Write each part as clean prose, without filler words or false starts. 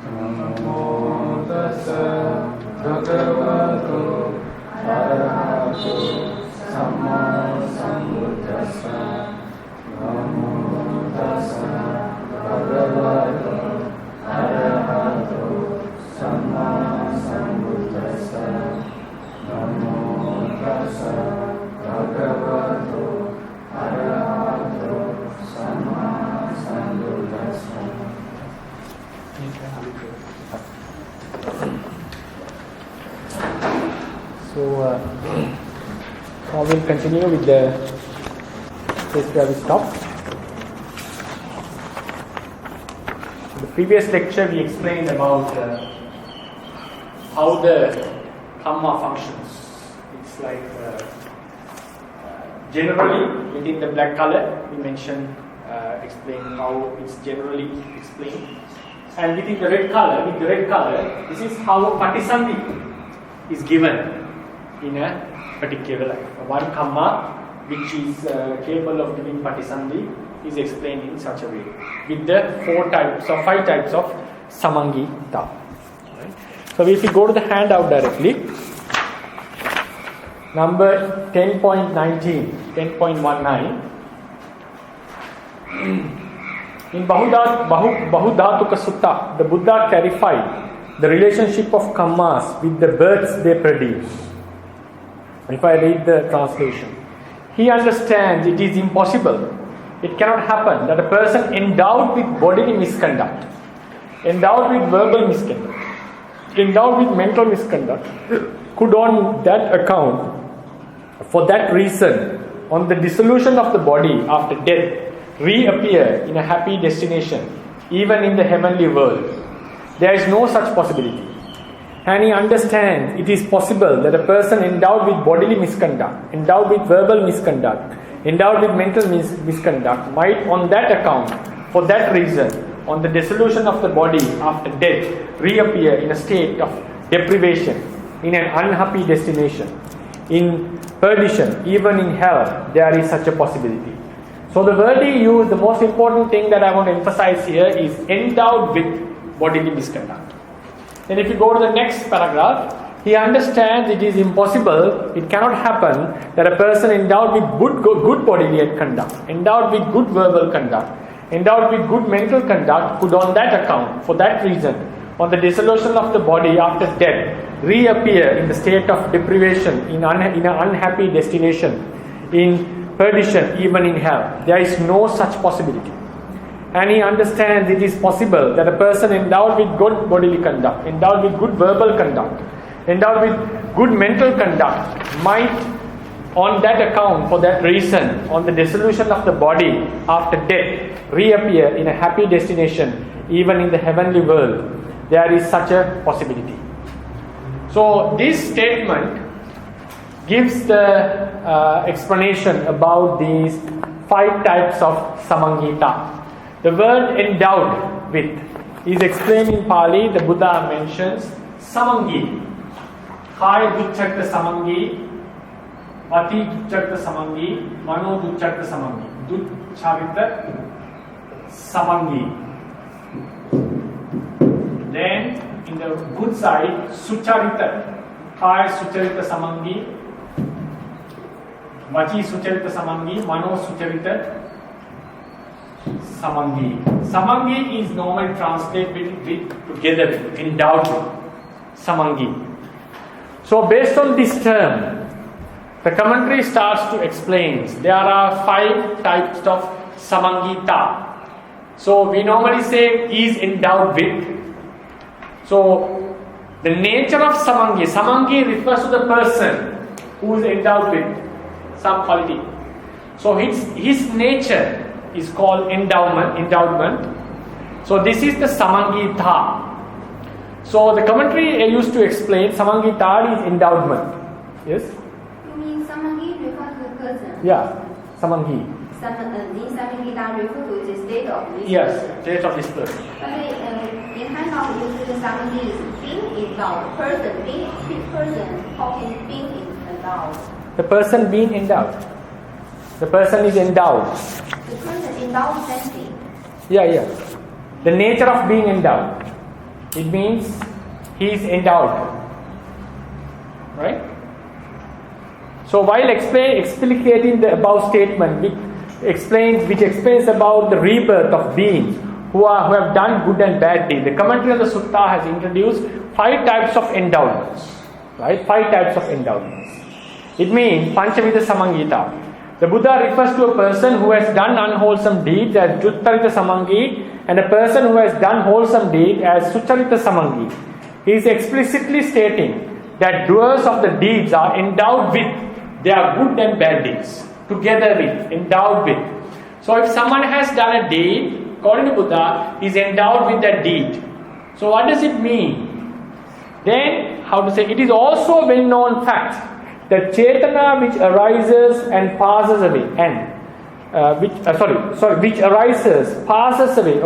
Namo tassa bhagavato arahato sammasambuddhassa. Namo tassa bhagavato arahato sammasambuddhassa. Namo tassa bhagavato arahato sammasambuddhassa. So now we'll continue with the place where we stopped. In the previous lecture we explained about how the kamma functions. It's like generally within the black color we mentioned, explain how it's generally explained. And within the red color, this is how a patisandhi is given in a particular life. One kamma which is capable of giving patisandhi is explained in such a way with the 5 types of samangita. Right? So if you go to the handout directly, number 10.19, 10.19. In Bahudhatuka Sutta, the Buddha clarified the relationship of kammas with the births they produce. If I read the translation, he understands it is impossible, it cannot happen that a person endowed with bodily misconduct, endowed with verbal misconduct, endowed with mental misconduct, could on that account, for that reason, on the dissolution of the body after death, reappear in a happy destination, even in the heavenly world. There is no such possibility. And he understands it is possible that a person endowed with bodily misconduct, endowed with verbal misconduct, endowed with mental misconduct might on that account, for that reason, on the dissolution of the body after death, reappear in a state of deprivation, in an unhappy destination, in perdition, even in hell, there is such a possibility. So the word he used, the most important thing that I want to emphasize here is endowed with bodily misconduct. Then if you go to the next paragraph, he understands it is impossible, it cannot happen that a person endowed with good bodily conduct, endowed with good verbal conduct, endowed with good mental conduct could on that account, for that reason, on the dissolution of the body after death, reappear in the state of deprivation, in an unhappy destination, in perdition, even in hell. There is no such possibility. And he understands it is possible that a person endowed with good bodily conduct, endowed with good verbal conduct, endowed with good mental conduct might on that account, for that reason, on the dissolution of the body after death, reappear in a happy destination, even in the heavenly world. There is such a possibility. So this statement gives the explanation about these 5 types of samangita. The word endowed with is explained in Pali. The Buddha mentions samangi, kaya ducchakta samangi, vati ducchakta samangi, mano ducchakta samangi, duccharita samangi. Then in the good side, sucharita, kaya sucharita samangi, vachi sucharita samangi, mano sucharita samangi. Samangi is normally translated with together with, endowed with, samangi. So based on this term, the commentary starts to explain there are 5 types of samangita. So we normally say is endowed with. So the nature of samangi refers to the person who is endowed with some quality. So his nature is called endowment. So this is the samangita. So the commentary used to explain samangita is endowment. Yes? You mean samangi refers to the person? Yeah, samangi. Samangita refers to the state of this person. Yes, state of this person. But in handout, you see the samangi is being endowed. Person, being person, talking, being endowed. The person being endowed. The person is endowed. The person endowed something. Yeah. The nature of being endowed. It means he is endowed. Right? So while explicating the above statement, which explains about the rebirth of beings who have done good and bad deeds, the commentary of the sutta has introduced 5 types of endowments. Right? 5 types of endowments. It means pañcavida-samaṅgitā. The Buddha refers to a person who has done unwholesome deeds as juttarita-samaṅgitā and a person who has done wholesome deeds as sucarita-samaṅgitā. He is explicitly stating that doers of the deeds are endowed with their good and bad deeds. Together with, endowed with. So if someone has done a deed, according to Buddha, he is endowed with that deed. So what does it mean? Then, how to say, it is also a well-known fact that cetana which arises and passes away, which arises, passes away,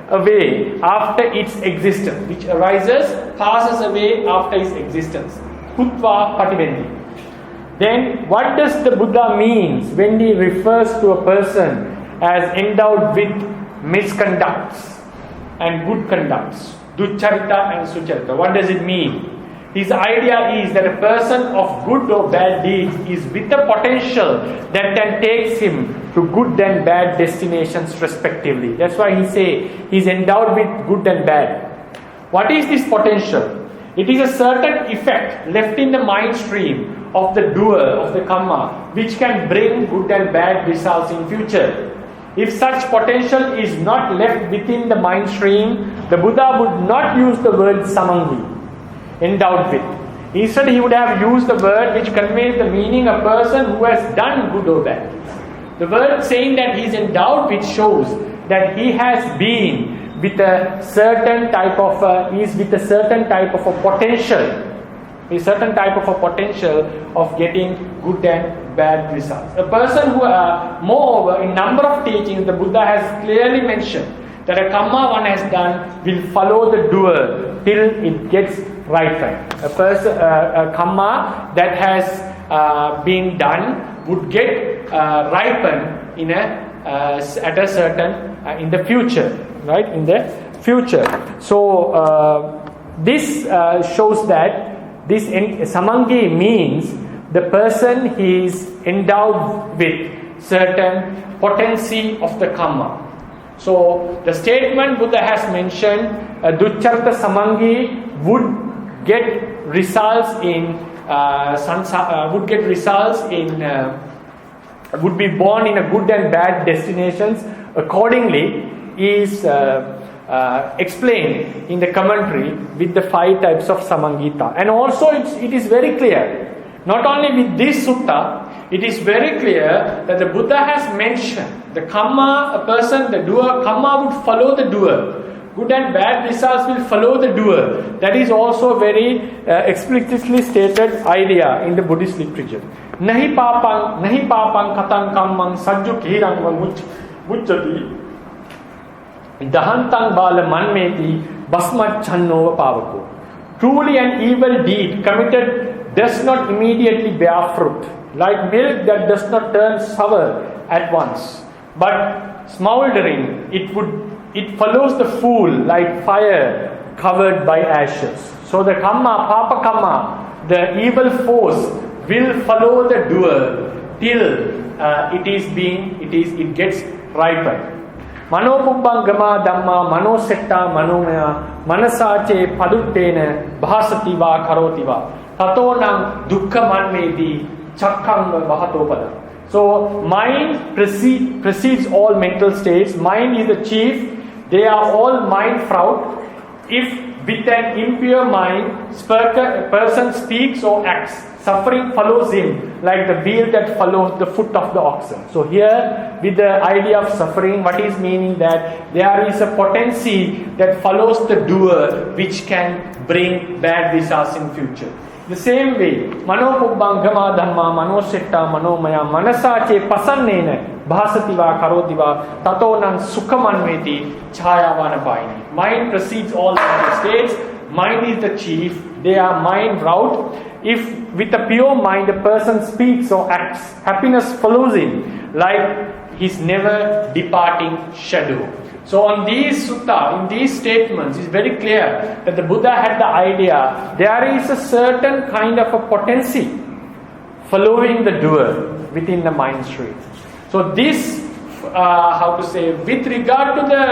away after its existence, which arises, passes away after its existence. Hutva pativendi. Then, what does the Buddha means when he refers to a person as endowed with misconducts and good conducts, duccharita and sucharita? What does it mean? His idea is that a person of good or bad deeds is with a potential that can take him to good and bad destinations respectively. That's why he say he is endowed with good and bad. What is this potential? It is a certain effect left in the mind stream of the doer of the kamma which can bring good and bad results in future. If such potential is not left within the mind stream, the Buddha would not use the word samangi, endowed with. Instead, he would have used the word which conveys the meaning a person who has done good or bad. The word saying that he is endowed with shows that he has been with a certain type of a potential. A certain type of a potential of getting good and bad results. A person who, moreover, in number of teachings, the Buddha has clearly mentioned that a kamma one has done will follow the doer till it gets ripened. A kamma that has been done would get ripened in the future, right? In the future. So this shows that this samangi means the person he is endowed with certain potency of the kamma. So the statement Buddha has mentioned, duccharita samangi would get results in would be born in a good and bad destinations accordingly is explained in the commentary with the 5 types of samangita. And also it is very clear, not only with this sutta, it is very clear that the Buddha has mentioned the kamma, a person, the doer, kamma would follow the doer. Good and bad results will follow the doer. That is also a very explicitly stated idea in the Buddhist literature. Nahi papang katang kammang sajju kirang mucchati dahantang bala manmeti basmat channo pavako. Truly an evil deed committed does not immediately bear fruit, like milk that does not turn sour at once, but smoldering, it follows the fool like fire covered by ashes. So the kamma, papa kamma, the evil force will follow the doer till it gets ripened. Manopubbangama dhamma manosetta manomaya manasache paduttena bhasati va karoti va tatonam dukkha manmeti chakkanga vahatopada. So mind precedes all mental states. Mind is the chief. They are all mind fraught. If with an impure mind a person speaks or acts, suffering follows him like the wheel that follows the foot of the oxen. So here with the idea of suffering, what is meaning that there is a potency that follows the doer which can bring bad results in future. The same way, manopubbangama dhamma manosetta manomaya manasache pasannena bhasati va karoti va tatonam sukhamanveti chhayavanapayini. Mind precedes all the states. Mind is the chief. They are mind route. If with a pure mind a person speaks or acts, happiness follows him like his never departing shadow. So on these sutta, in these statements, it's very clear that the Buddha had the idea there is a certain kind of a potency following the doer within the mind stream. So this, with regard to the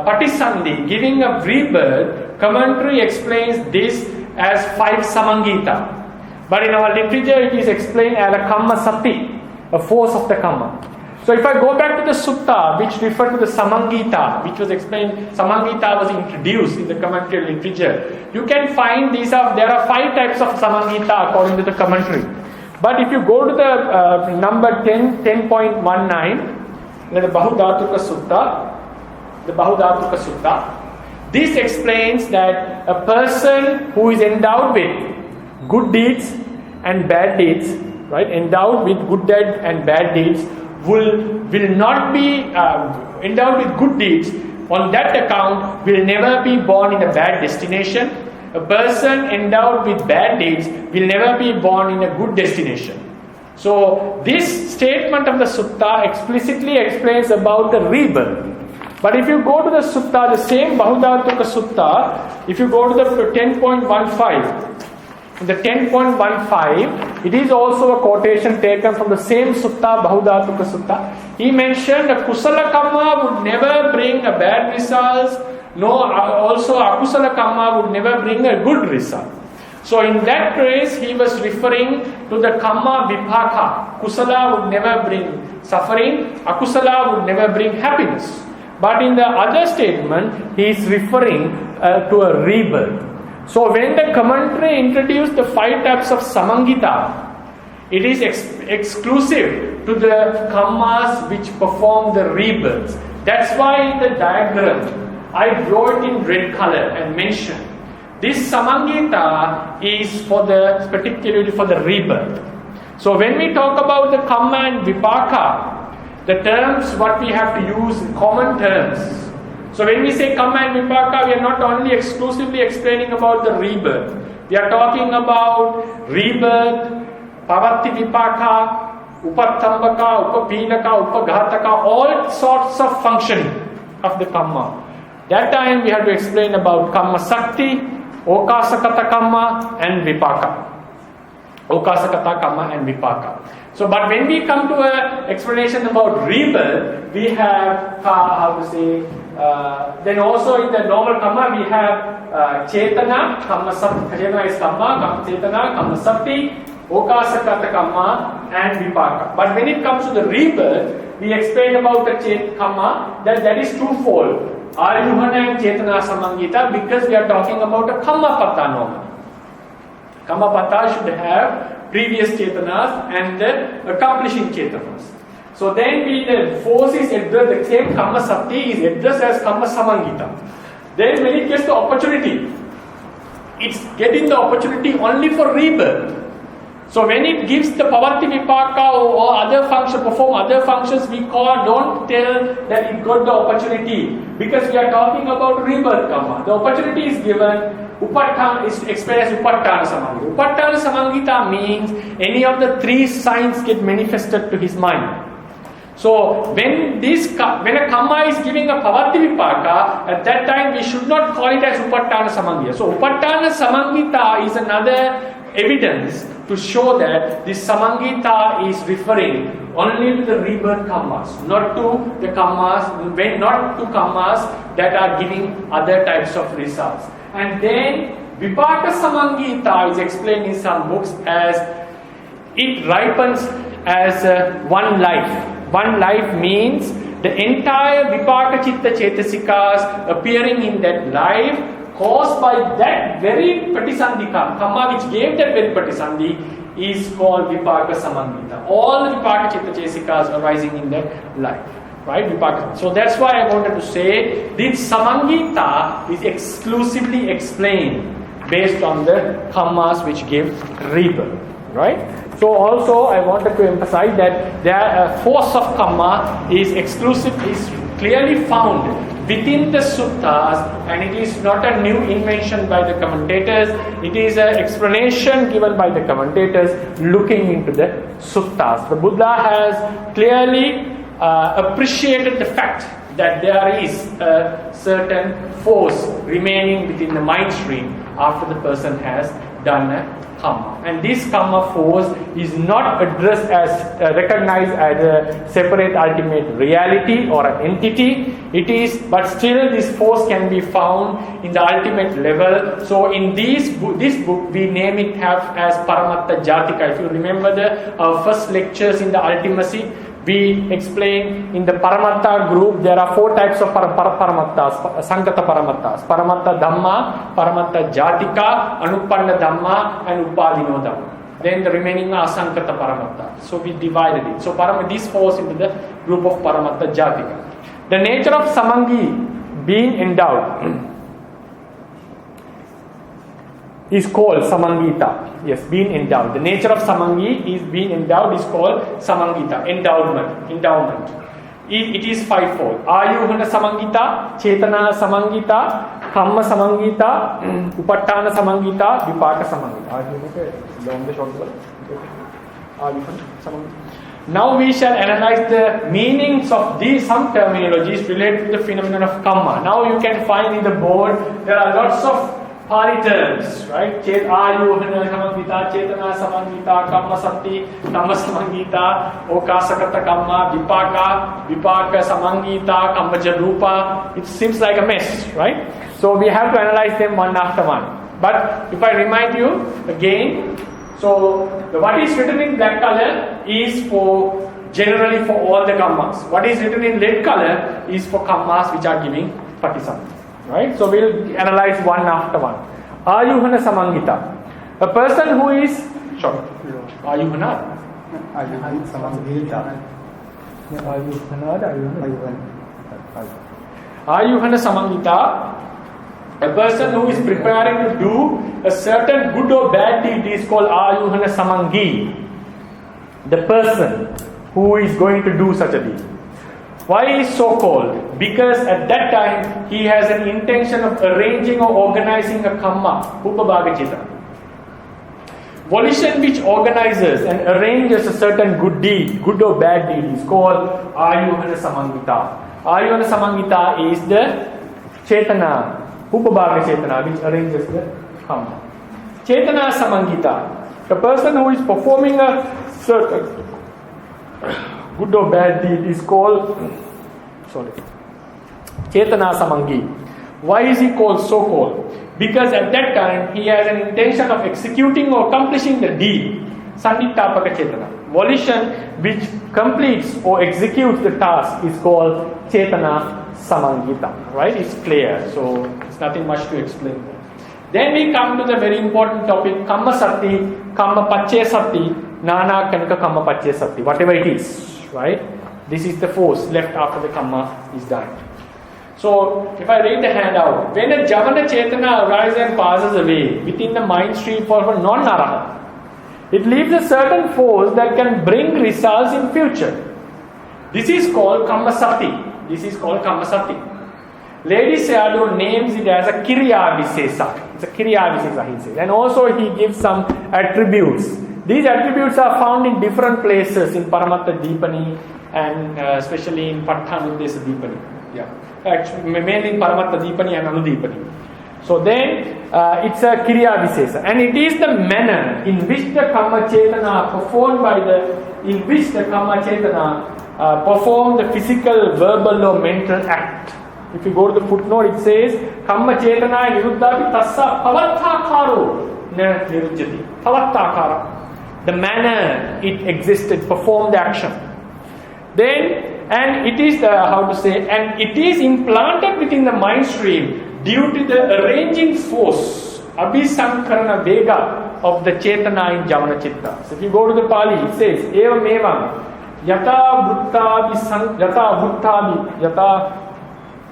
patisandhi, giving a rebirth, commentary explains this as 5 samangita. But in our literature it is explained as a kammasatti, a force of the kamma. So if I go back to the sutta which refer to the samangita, which was explained, samangita was introduced in the commentary literature, you can find there are 5 types of samangita according to the commentary. But if you go to the number 10.19, the Bahudhatuka Sutta, this explains that a person who is endowed with good deeds and bad deeds, right? Endowed with good deeds and bad deeds will not be endowed with good deeds. On that account, will never be born in a bad destination. A person endowed with bad deeds will never be born in a good destination. So this statement of the sutta explicitly explains about the rebirth. But if you go to the sutta, the same Bahudhatuka Sutta, if you go to the 10.15, in the 10.15, it is also a quotation taken from the same sutta, Bahudhatuka Sutta. He mentioned a kusala kamma would never bring a bad result, also akusala kamma would never bring a good result. So in that case, he was referring to the kamma vipāka. Kusala would never bring suffering, akusala would never bring happiness. But in the other statement, he is referring to a rebirth. So when the commentary introduced the 5 types of samangita, it is exclusive to the kammas which perform the rebirths. That's why in the diagram, I draw it in red color and mention this samangita is particularly for the rebirth. So when we talk about the kamma and vipāka, the terms what we have to use, common terms. So when we say kamma and vipāka, we are not only exclusively explaining about the rebirth. We are talking about rebirth, pavatti vipāka, upaṭṭhānasamaṅgitā, upapīnaka, upaghataka, all sorts of functioning of the kamma. That time we have to explain about kammasatti, okāsakatakamma and vipāka. Okāsakatakamma and vipāka. So, but when we come to an explanation about rebirth, we have, then also in the normal kamma, we have cetana, kammasatti, cetana is kamma, cetana, kammasatti, okāsakatakamma and vipāka. But when it comes to the rebirth, we explain about the kamma, that is twofold. āyūhanasamaṅgitā and cetanāsamaṅgitā, because we are talking about a kammapaṭṭhā normally. Kammapaṭṭhā should have previous chetanas and the accomplishing chetanas. So then the force is addressed, the same kammasatti is addressed as kammasamaṅgitā. Then when it gets the opportunity, it's getting the opportunity only for rebirth. So when it gives the pavatti vipāka or other function, perform other functions, don't tell that it got the opportunity, because we are talking about rebirth kamma. The opportunity is given. Is explained as upaṭṭhānasamaṅgitā. Upaṭṭhānasamaṅgitā means any of the 3 signs get manifested to his mind. So when a kamma is giving a pavatti vipāka, at that time we should not call it as upaṭṭhānasamaṅgitā. So upaṭṭhānasamaṅgitā is another evidence to show that this samangita is referring only to the rebirth kammas, not to the kammas, not to kammas that are giving other types of results. And then vipākasamaṅgitā is explained in some books as it ripens as one life. One life means the entire vipāka citta cetasikas appearing in that life, caused by that very patisandhi kamma which gave that very patisandhi, is called vipākasamaṅgitā. All the vipāka citta cetasikas arising in that life. Right? Vipāka. So that's why I wanted to say this samangita is exclusively explained based on the kammas which give rebirth. Right? So also I wanted to emphasize that the force of kamma is clearly found within the suttas, and it is not a new invention by the commentators. It is an explanation given by the commentators looking into the suttas. The Buddha has clearly appreciated the fact that there is a certain force remaining within the mind stream after the person has done a kamma. And this kamma force is not addressed as recognized as a separate ultimate reality or an entity. It is, but still this force can be found in the ultimate level. So in this book we name it as Paramattha Jatika. If you remember our first lectures in the ultimacy, we explained in the Paramattha group there are 4 types of Paramattas, Sankata Paramattas: Paramattha Dhamma, Paramattha Jatika, Anupanna Dhamma, and Upadino Dhamma. Then the remaining are Sankata Paramatta. So we divided it. So this falls into the group of Paramattha Jatika. The nature of Samangi, being endowed, is called Samangita. Yes, being endowed. The nature of Samangi is being endowed is called Samangita, endowment. It is 5-fold. āyūhanasamaṅgitā, cetanāsamaṅgitā, kammasamangitā, upaṭṭhānasamaṅgitā, vipākasamaṅgitā. Now we shall analyze the meanings of some terminologies related to the phenomenon of kamma. Now you can find in the board there are lots of Pali terms, right? āyūhanasamaṅgitā, cetanāsamaṅgitā, kammasatti, kammasamangitā, okāsakatakamma, vipākasamaṅgitā, kammajarūpa. It seems like a mess, right? So we have to analyze them one after one. But if I remind you again, so what is written in black color is generally for all the kammas. What is written in red color is for kammas which are giving patisambhati. Right? So we'll analyze one after one. āyūhanasamaṅgitā. A person who is āyūhanasamaṅgitā. A person who is preparing to do a certain good or bad deed is called āyūhanasamaṅgī. The person who is going to do such a deed. Why is so called? Because at that time he has an intention of arranging or organizing a kamma, upabhāga. Volition which organizes and arranges a certain good deed, good or bad deed, is called āyūhanasamaṅgitā. āyūhanasamaṅgitā is the cetana, upabhāga cetana, which arranges the kamma. cetanāsamaṅgitā. The person who is performing a certain good or bad deed is called cetanāsamaṅgī. Why is he called so called? Because at that time he has an intention of executing or accomplishing the deed. Sanditthāpaka cetana. Volition which completes or executes the task is called cetanāsamaṅgitā. Right? It's clear. So it's nothing much to explain. Then we come to the very important topic, kammasatti, kammapaccayasatti, nāna kanika kammapaccayasatti. Whatever it is. Right? This is the force left after the kamma is done. So, if I read the handout, when a javana cetana arises and passes away within the mind stream for a non-arahant, it leaves a certain force that can bring results in future. This is called kammasatti. Lady Sayadaw names it as a kiriya visesa. It's a kiriya visesa, he says. And also he gives some attributes. These attributes are found in different places in Paramattha Dīpani and especially in Paṭṭhānuddesa Dīpani. Yeah. Actually, mainly in Paramattha Dīpani and Anudīpani. So then it's a kiriya visesa. And it is the manner in which the kamma cetana perform the physical, verbal or mental act. If you go to the footnote, it says kamma cetana niruddhapi tassa pavatthākāro na nirujjati. Pavatthākāra. The manner it existed, performed the action. Then, and it is and it is implanted within the mind stream due to the arranging force, abhisankarana vega of the cetana in javana citta. So if you go to the Pali, it says, evam evam, yata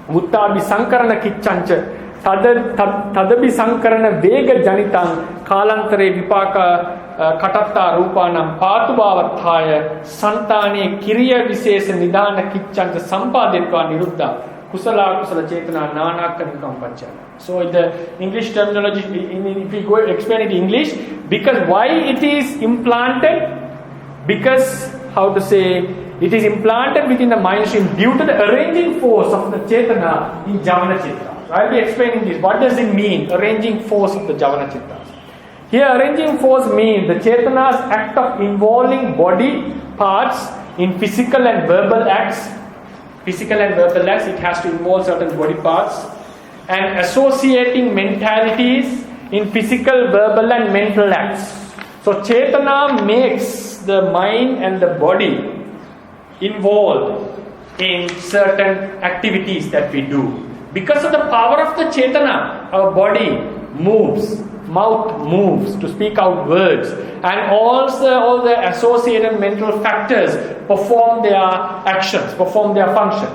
vuttabi sankarana kicchancha, tadabi sankarana vega janitam, kalantare vipāka katattā rūpānam pātubhāvattháya santāne kiriya visesa nidhāna kiccanta sampādetva niruddha kusala cetana nāna kanikam paccaya. So in the English terminology, if we go explain it in English, because why it is implanted? Because It is implanted within the mind stream due to the arranging force of the cetana in Javana Chitta. I'll be explaining this. What does it mean, arranging force of the Javana Chitta? Here, arranging force means the cetana's act of involving body parts in physical and verbal acts. Physical and verbal acts, it has to involve certain body parts. And associating mentalities in physical, verbal and mental acts. So cetana makes the mind and the body involved in certain activities that we do. Because of the power of the cetana, our body moves, mouth moves to speak out words, and also all the associated mental factors perform their actions, perform their function.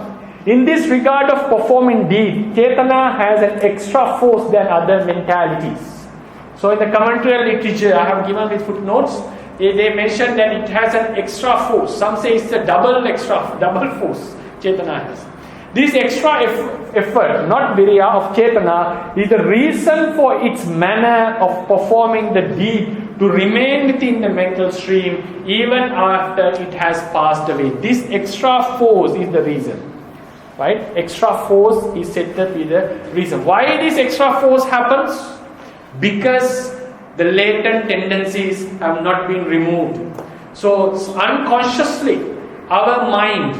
In this regard of performing deed, cetana has an extra force than other mentalities. So in the commentary literature, I have given with footnotes, they mention that it has an extra force. Some say it's a double force cetana has. This extra effort, not virya, of cetana is the reason for its manner of performing the deed to remain within the mental stream even after it has passed away. This extra force is the reason. Right? Extra force is said to be the reason. Why this extra force happens? Because the latent tendencies have not been removed. So unconsciously, our mind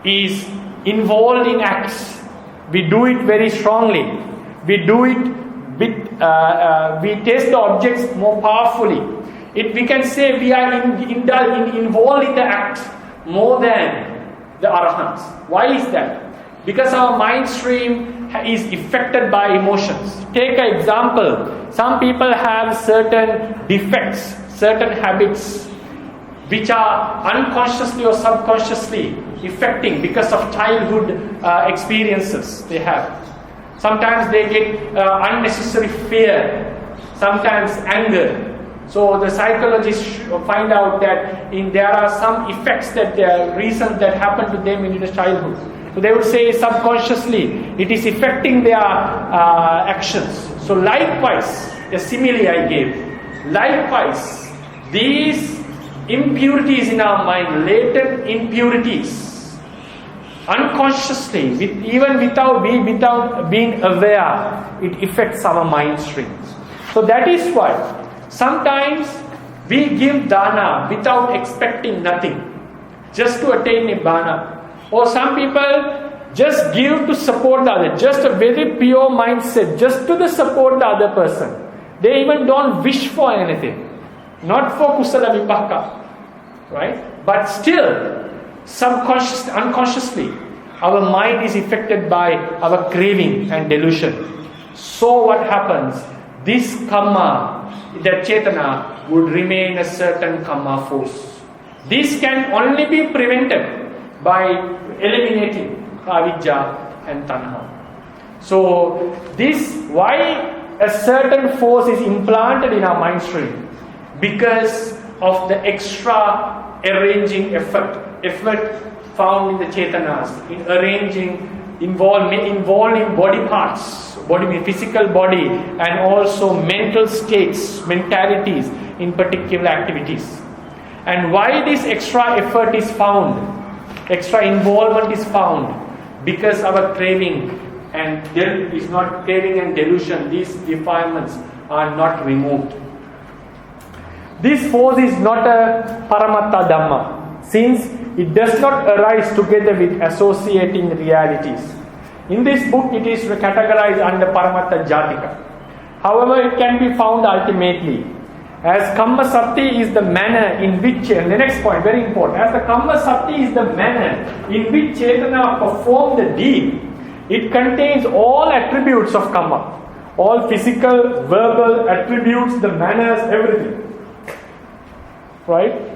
is involved in acts. We do it very strongly. We do it with, we taste the objects more powerfully. We can say we are involved in the act more than the arahants. Why is that? Because our mind stream is affected by emotions. Take an example. Some people have certain defects, certain habits which are unconsciously or subconsciously affecting because of childhood experiences they have. Sometimes they get unnecessary fear, sometimes anger. So the psychologists find out that there are some effects reasons that happen to them in the childhood. So they would say subconsciously it is affecting their actions. So likewise, the simile I gave, likewise these impurities in our mind, latent impurities, unconsciously, even without being aware, it affects our mind streams. So that is why sometimes we give dana without expecting nothing, just to attain nibbana. Or some people just give to support the other, just a very pure mindset, just to support the other person. They even don't wish for anything, not for kusala vipāka, right? But still, unconsciously, our mind is affected by our craving and delusion. So what happens? This kamma, the cetana, would remain a certain kamma force. This can only be prevented by eliminating avidya and tanha. So why a certain force is implanted in our mind stream? Because of the extra arranging effort found in the cetanas, in arranging, involving body parts, physical body, and also mental states, mentalities in particular activities. And why this extra effort is found? Extra involvement is found because our craving and delusion, these defilements are not removed. This force is not a paramatta dhamma, since it does not arise together with associating realities. In this book, it is categorized under paramatta jatika. However, it can be found ultimately as kammasatti is the manner in which, and the next point, very important, as the kammasatti is the manner in which cetana perform the deed, it contains all attributes of kamma, all physical, verbal attributes, the manners, everything. Right?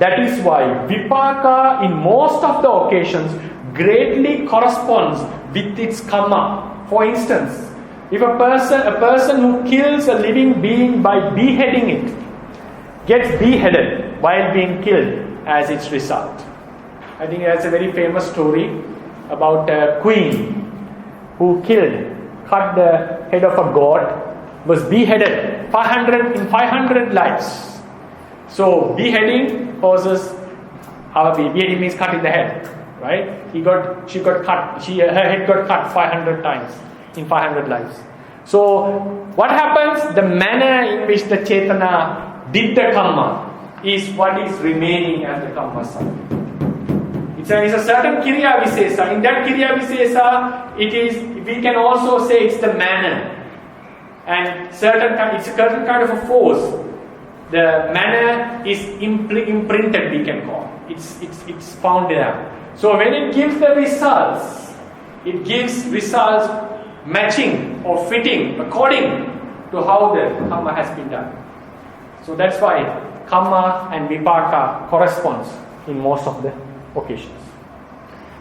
That is why vipāka in most of the occasions greatly corresponds with its kamma. For instance, if a person who kills a living being by beheading it gets beheaded while being killed as its result. I think that's a very famous story about a queen who cut the head of a god, was beheaded 500 lives. So beheading causes Our baby means cut in the head, right? Her head got cut 500 times in 500 lives. So what happens? The manner in which the Chetana did the Kamma is what is remaining as the kammasatti. It's a certain Kriya Visesa. In that Kriya Visesa, we can also say it's the manner. And it's a certain kind of a force. The manner is imprinted, we can call. It's found there. So when it gives the results, it gives results matching or fitting according to how the Kamma has been done. So that's why Kamma and vipāka corresponds in most of the occasions.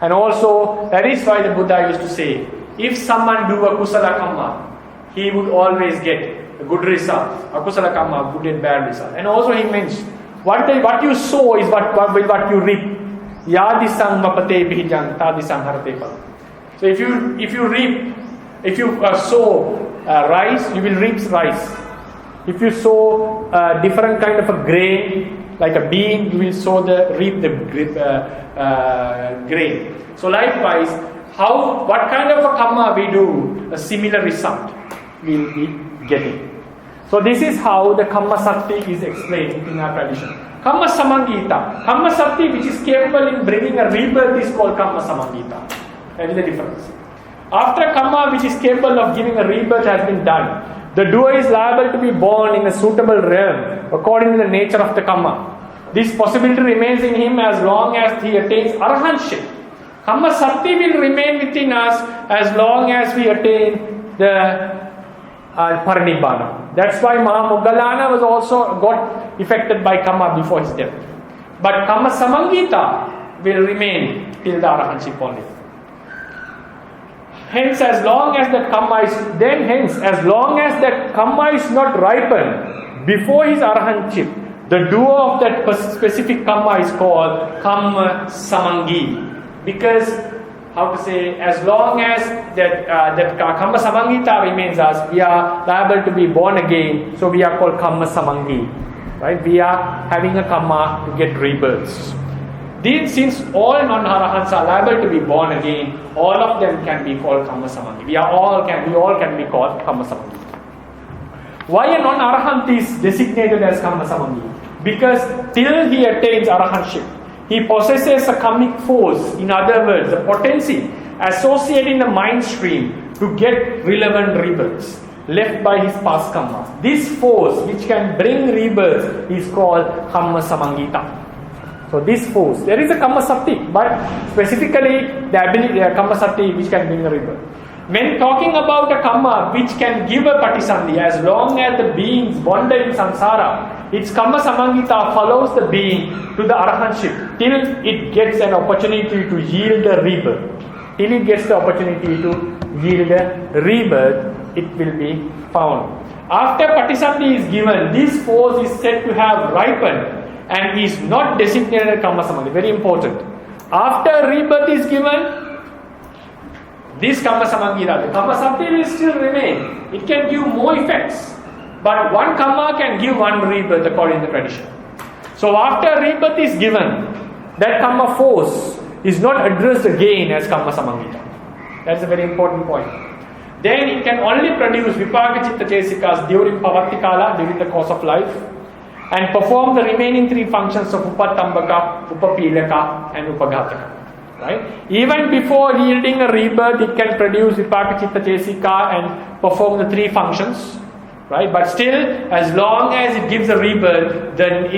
And also, that is why the Buddha used to say, if someone do a kusala kamma, he would always get a good result. Akusala kamma would get bad result. And also he mentions, what you sow is what you reap. Yādisang mapate bhijang tādisang harate pal. So if you sow rice, you will reap rice. If you sow different kind of a grain, like a bean, you will reap the grain. So likewise, what kind of a kamma we do, a similar result we will be getting. So this is how the kammasatti is explained in our tradition. Kammasamaṅgitā. Kammasatti, which is capable in bringing a rebirth, is called kammasamaṅgitā. That is the difference. After kamma, which is capable of giving a rebirth, has been done, the doer is liable to be born in a suitable realm according to the nature of the kamma. This possibility remains in him as long as he attains arahantship. Kammasatti will remain within us as long as we attain the parinibbāna. That's why Mahamoggallana was also got affected by kamma before his death. But kammasamaṅgitā will remain till the arahantship only. Hence, as long as the kamma is not ripened before his arahantship, the doer of that specific kamma is called kammasamaṅgitā. Because, as long as that kammasamaṅgitā remains us, we are liable to be born again, so we are called kammasamaṅgitā. Right? We are having a kamma to get rebirths. Since all non-arahants are liable to be born again, all of them can be called kammasamaṅgitā. We all can be called kammasamaṅgitā. Why a non-arahant is designated as kammasamaṅgitā? Because till he attains arahantship, he possesses a kammic force, in other words, a potency associated in the mind stream to get relevant rebirths left by his past kammas. This force which can bring rebirth is called kammasamaṅgitā. So this force, there is a kammasatti, but specifically the ability, kammasatti which can bring a rebirth. When talking about a kamma which can give a patisandhi, as long as the beings wander in samsara, its kammasamaṅgitā follows the being to the arahantship till it gets an opportunity to yield a rebirth. Till it gets the opportunity to yield a rebirth, it will be found. After patisandhi is given, this force is said to have ripened and is not designated kammasamaṅgitā. Very important. After rebirth is given, this kammasamaṅgitā, the kammasatti will still remain. It can give more effects. But one kamma can give one rebirth according to the tradition. So after rebirth is given, that kamma force is not addressed again as kammasamaṅgitā. That's a very important point. Then it can only produce vipāka citta chesikas during pavattikala, during the course of life, and perform the remaining three functions of upaṭṭhānasamaṅgitā, upapīlaka, and upaghataka. Right? Even before yielding a rebirth, it can produce vipāka citta chesika and perform the three functions. Right? But still, as long as it gives a rebirth, then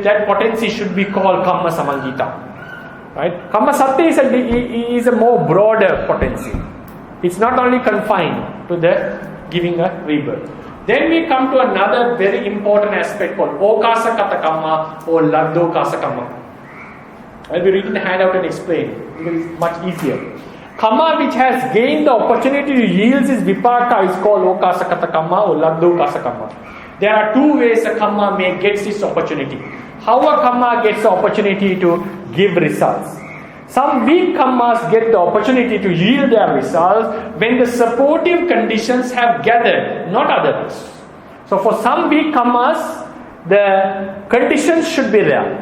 that potency should be called kammasamaṅgitā. Right? Kammasatti is a more broader potency. It's not only confined to the giving a rebirth. Then we come to another very important aspect called okāsakatakamma or laddhokāsakamma. I'll be reading the handout and explain because it's much easier. Kamma which has gained the opportunity to yield its vipāka is called okāsakatakamma or laddhokāsakamma. There are two ways a kamma may get this opportunity. How a kamma gets the opportunity to give results. Some weak kammas get the opportunity to yield their results when the supportive conditions have gathered, not others. So for some weak kammas, the conditions should be there.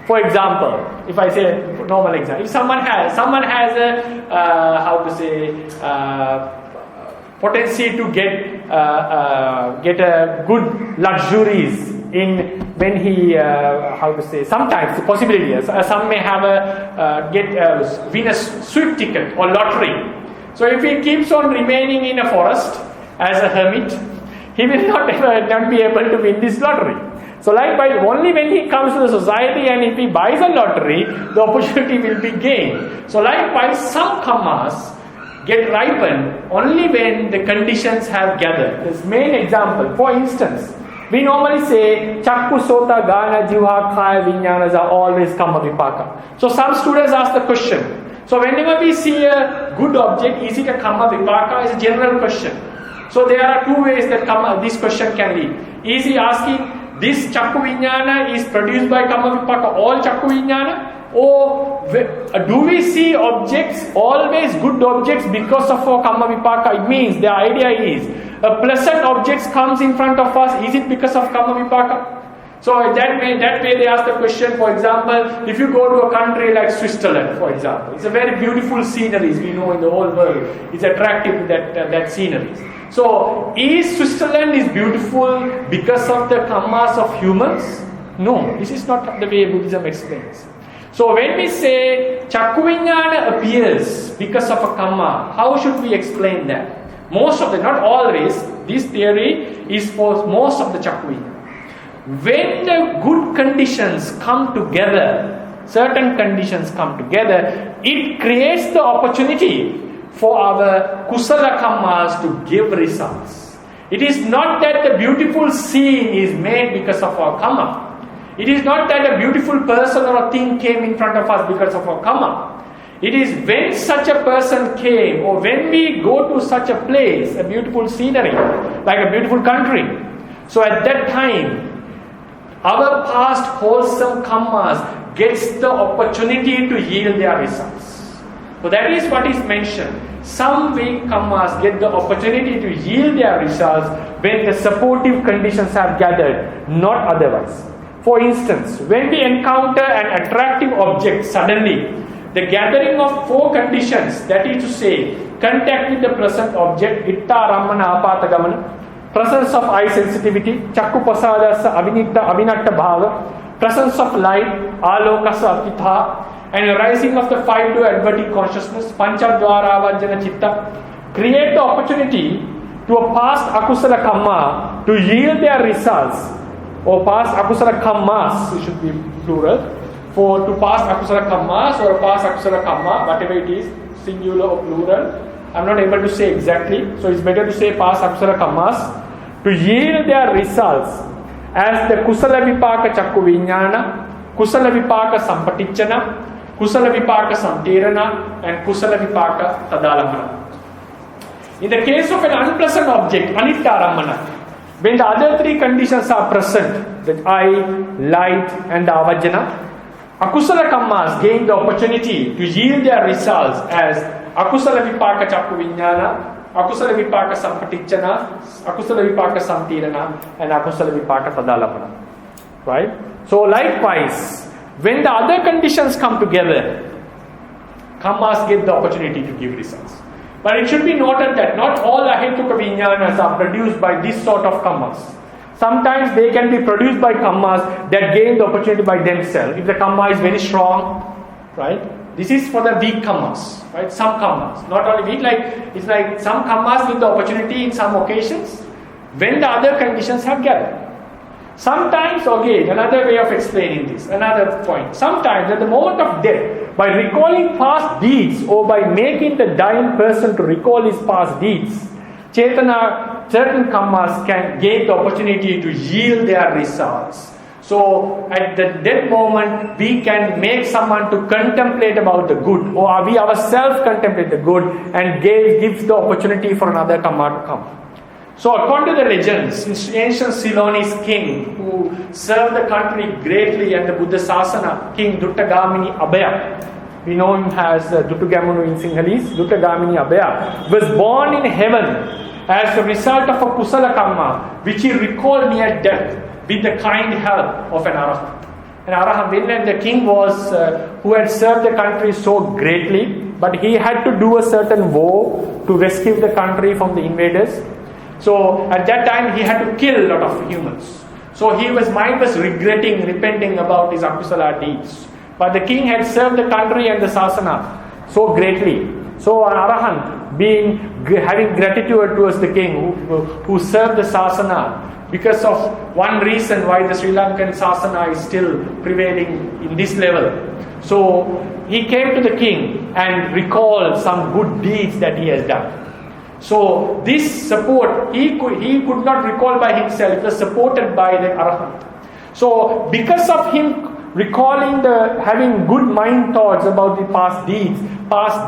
For example, if I say normal example, if someone has a potency to get a good luxuries in when he sometimes the possibility is some may have win a sweep ticket or lottery. So if he keeps on remaining in a forest as a hermit, he will not be able to win this lottery. So likewise, only when he comes to the society and if he buys a lottery, the opportunity will be gained. So likewise, some kammas get ripened only when the conditions have gathered. This main example, for instance, we normally say chakku, sota, gana, jiva, kaya, vijnanas are always kamma vipāka. So some students ask the question. So whenever we see a good object, is it a kamma vipāka? Is a general question. So there are two ways that this question can lead. Is he asking, this chakku vijnana is produced by kamma vipāka, all chakku vijnana? Or do we see objects, always good objects, because of our kamma vipāka? It means the idea is a pleasant object comes in front of us, is it because of kamma vipāka? So that way they ask the question. For example, if you go to a country like Switzerland, for example, it's a very beautiful sceneries we know in the whole world. It's attractive that sceneries. So is Switzerland is beautiful because of the kammas of humans? No, this is not the way Buddhism explains. So when we say chakku vijnana appears because of a kamma, how should we explain that? Most of the, not always, this theory is for most of the chakku vijnana. When the good conditions come together, certain conditions come together, it creates the opportunity for our kusala kammas to give results. It is not that the beautiful scene is made because of our kamma. It is not that a beautiful person or a thing came in front of us because of our kamma. It is when such a person came, or when we go to such a place, a beautiful scenery, like a beautiful country. So at that time, our past wholesome kammas gets the opportunity to yield their results. So that is what is mentioned. Some weak kammas get the opportunity to yield their results when the supportive conditions have gathered, not otherwise. For instance, when we encounter an attractive object suddenly, the gathering of four conditions, that is to say, contact with the present object, itta rammana apāta presence of eye sensitivity, chakku pasadasa avinatta bhava, presence of light, ālokāsakatakamma, and arising of the five to adverting consciousness, pañcadvāra vajjana citta, create the opportunity to a past akusala kamma to yield their results, or past akusala kammas, it should be plural, to past akusala kammas or past akusala kamma, whatever it is, singular or plural. I'm not able to say exactly, so it's better to say past akusala kammas, to yield their results as the kusala vipāka chakku vijnana, kusala vipāka sampaticcana, kusala vipāka samtirana, and kusala vipāka tadalamana. In the case of an unpleasant object, anitta rammana, when the other three conditions are present, the eye, light, and the avajjana, akusala kammas gain the opportunity to yield their results as akusala vipāka chakku vijnana, akusala vipāka sampaticcana, akusala vipāka samtirana, and akusala vipāka tadalamana. Right? So likewise, when the other conditions come together, kammas get the opportunity to give results. But it should be noted that not all ahetuka vijnanas are produced by this sort of kammas. Sometimes they can be produced by kammas that gain the opportunity by themselves. If the kamma is very strong, right? This is for the weak kammas, right? Some kammas, not only weak, it's like some kammas get the opportunity in some occasions when the other conditions have gathered. Sometimes, again, another way of explaining this, another point. Sometimes at the moment of death, by recalling past deeds or by making the dying person to recall his past deeds, certain kammas can gain the opportunity to yield their results. So at that moment, we can make someone to contemplate about the good, or we ourselves contemplate the good and gives the opportunity for another kamma to come. So according to the legends, ancient Ceylonese king who served the country greatly and the Buddha Sasana, King Duttagamini Abhaya, we know him as Duttugamunu in Sinhalese, Duttagamini Abhaya, was born in heaven as a result of a kusala kamma which he recalled near death with the kind help of an arahant. an arahant. When the king was, who had served the country so greatly, but he had to do a certain war to rescue the country from the invaders. So at that time he had to kill a lot of humans. So his mind was repenting about his akusala deeds. But the king had served the country and the sasana so greatly. So an arahant, having gratitude towards the king who served the sasana, because of one reason why the Sri Lankan sasana is still prevailing in this level. So he came to the king and recalled some good deeds that he has done. So this support, he could not recall by himself, it was supported by the arahant. So because of him recalling having good mind thoughts about the past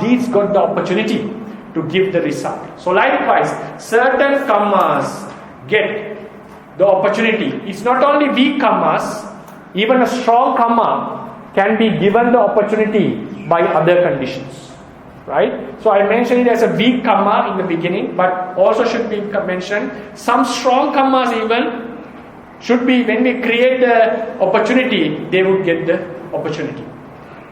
deeds got the opportunity to give the result. So likewise, certain kammas get the opportunity. It's not only weak kammas, even a strong kamma can be given the opportunity by other conditions. Right? So I mentioned it as a weak kamma in the beginning, but also should be mentioned, some strong kammas even should be, when we create the opportunity, they would get the opportunity.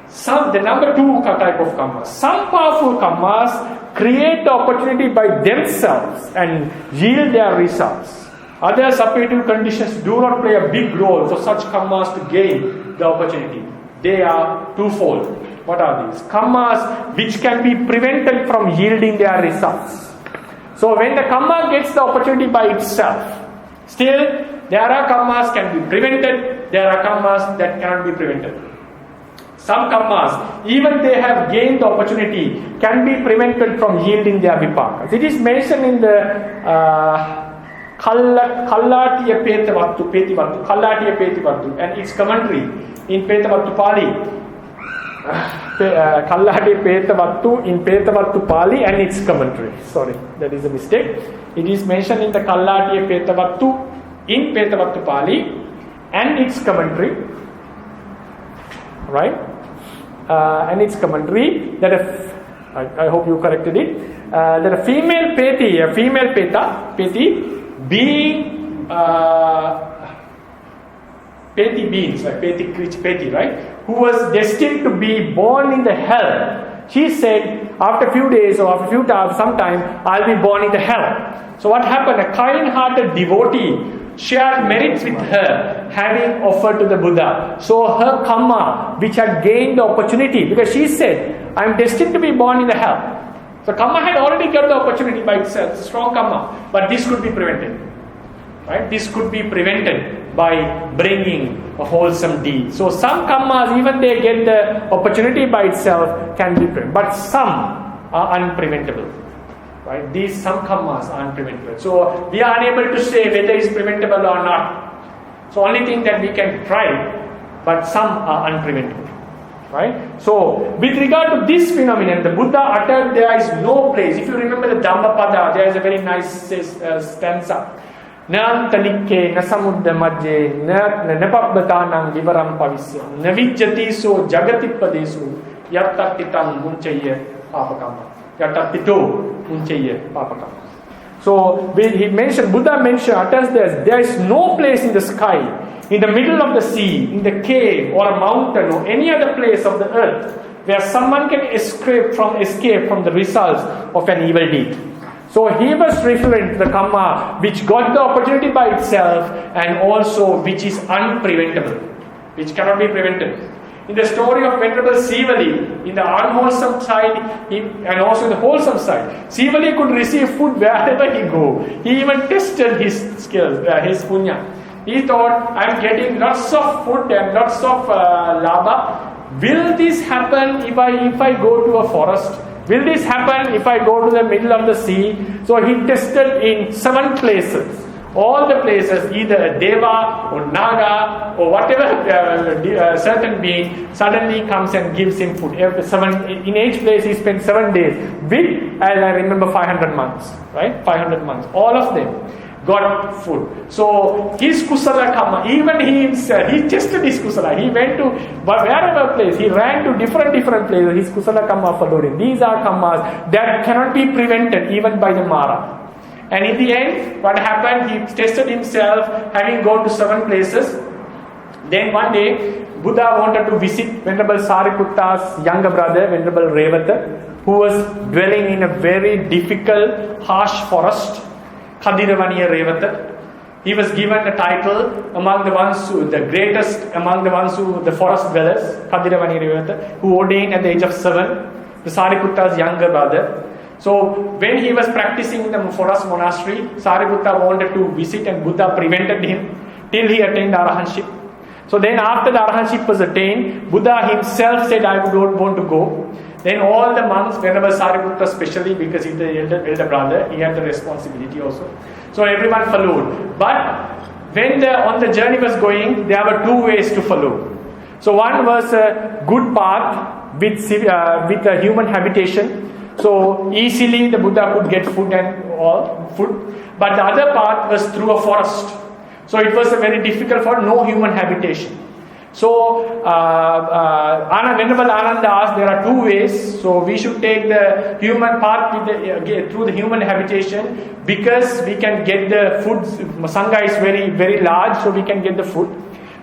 The number two type of kammas. Some powerful kammas create the opportunity by themselves and yield their results. Other suppletive conditions do not play a big role for such kammas to gain the opportunity. They are twofold. What are these? Kammas which can be prevented from yielding their results. So when the kamma gets the opportunity by itself, still there are kammas can be prevented, there are kammas that cannot be prevented. Some kammas, even they have gained the opportunity, can be prevented from yielding their vipākas. It is mentioned in the Kallātiya Petavattu and its commentary in Petavattu Pali. Kallātiya Petavattu in Petavattu Pali and its commentary. Sorry, that is a mistake. It is mentioned in the Kallātiya Petavattu in Petavattu Pali and its commentary. Right? And its commentary that I hope you corrected it. That a female peti, being peti beings, like peti, right? Who was destined to be born in the hell. She said, after a few days or after some time, I'll be born in the hell. So what happened? A kind-hearted devotee shared merits with her, having offered to the Buddha. So her kamma, which had gained the opportunity, because she said, I'm destined to be born in the hell. So kamma had already got the opportunity by itself, strong kamma, but this could be prevented. Right? This could be prevented by bringing a wholesome deed. So some kammas, even they get the opportunity by itself, can be prevented. But some are unpreventable. Right? Some kammas are unpreventable. So we are unable to say whether it's preventable or not. So only thing that we can try, but some are unpreventable. Right? So with regard to this phenomenon, the Buddha uttered there is no place. If you remember the Dhammapada, there is a very nice stanza. Na tanikke na samudda majje na napabbatanan vivaram pavisya na vijjati so jagati padesu yattatitam munchayya papakamma yattapito munchayya papakamma. So Buddha utters there is no place in the sky, in the middle of the sea, in the cave or a mountain or any other place of the earth where someone can escape from the results of an evil deed. So he was referring to the kamma which got the opportunity by itself and also which is unpreventable, which cannot be prevented. In the story of Venerable Sivali, in the unwholesome side and also in the wholesome side, Sivali could receive food wherever he go. He even tested his skills, his punya. He thought, I am getting lots of food and lots of labha. Will this happen if I go to a forest? Will this happen if I go to the middle of the sea? So he tested in 7 places. All the places, either a deva or naga or whatever certain being suddenly comes and gives him food. In each place he spent 7 days with, as I remember, 500 months. Right? 500 months. All of them got food. So his kusala kamma, even he himself, he tested his kusala. He went to wherever place, he ran to different places. His kusala kamma followed him. These are kammas that cannot be prevented even by the Mara. And in the end, what happened? He tested himself, having gone to 7 places. Then one day, Buddha wanted to visit Venerable Sariputta's younger brother, Venerable Revata, who was dwelling in a very difficult, harsh forest, Kadiravaniya Revata. He was given the title among the ones who, the greatest among the ones who, the forest dwellers, Kadiravaniya Revata, who ordained at the age of 7, the Sariputta's younger brother. So when he was practicing in the forest monastery, Sariputta wanted to visit and Buddha prevented him till he attained arahantship. So then after the arahantship was attained, Buddha himself said, I don't want to go. Then all the monks, Venerable Sariputta especially, because he's the elder brother, he had the responsibility also. So everyone followed. But when on the journey was going, there were two ways to follow. So one was a good path with a human habitation. So easily the Buddha could get food and all food. But the other path was through a forest. So it was a very difficult for no human habitation. So Venerable Ananda asked, there are two ways. So we should take the human path with through the human habitation, because we can get the food. Sangha is very, very large, so we can get the food.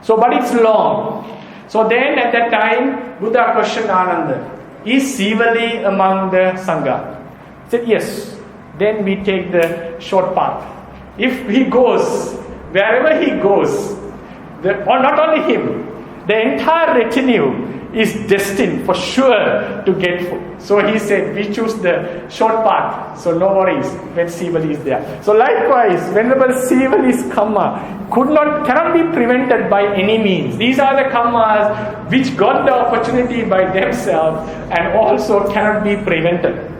So but it's long. So then at that time, Buddha questioned Ananda, is Sivali among the Sangha? He said, yes. Then we take the short path. If he goes, wherever he goes, or not only him, the entire retinue is destined for sure to get food. So he said, we choose the short path, so no worries when Sivali is there. So likewise, Venerable Sivali's kamma cannot be prevented by any means. These are the kammas which got the opportunity by themselves and also cannot be prevented.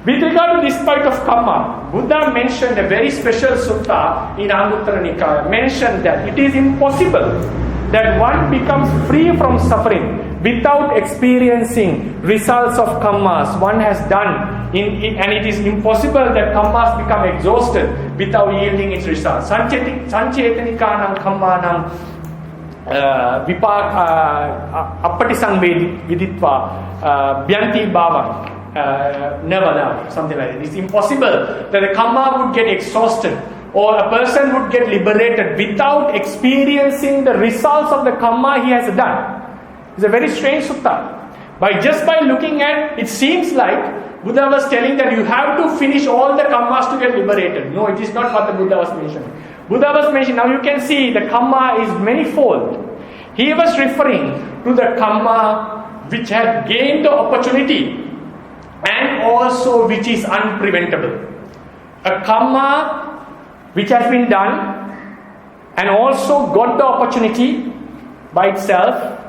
With regard to this part of kamma, Buddha mentioned a very special sutta in Anguttara Nikaya, mentioned that it is impossible that one becomes free from suffering without experiencing results of kammas one has done, and it is impossible that kammas become exhausted without yielding its results. Sanchetanikanam kammanam vipāka appatisang viditva byanti bhavam navada, something like that. It's impossible that the kamma would get exhausted or a person would get liberated without experiencing the results of the kamma he has done. It's a very strange sutta. Just by looking at it, seems like Buddha was telling that you have to finish all the kammas to get liberated. No, it is not what the Buddha was mentioning. Buddha was mentioning, now you can see the kamma is manifold. He was referring to the kamma which had gained the opportunity and also which is unpreventable. A kamma which has been done and also got the opportunity by itself,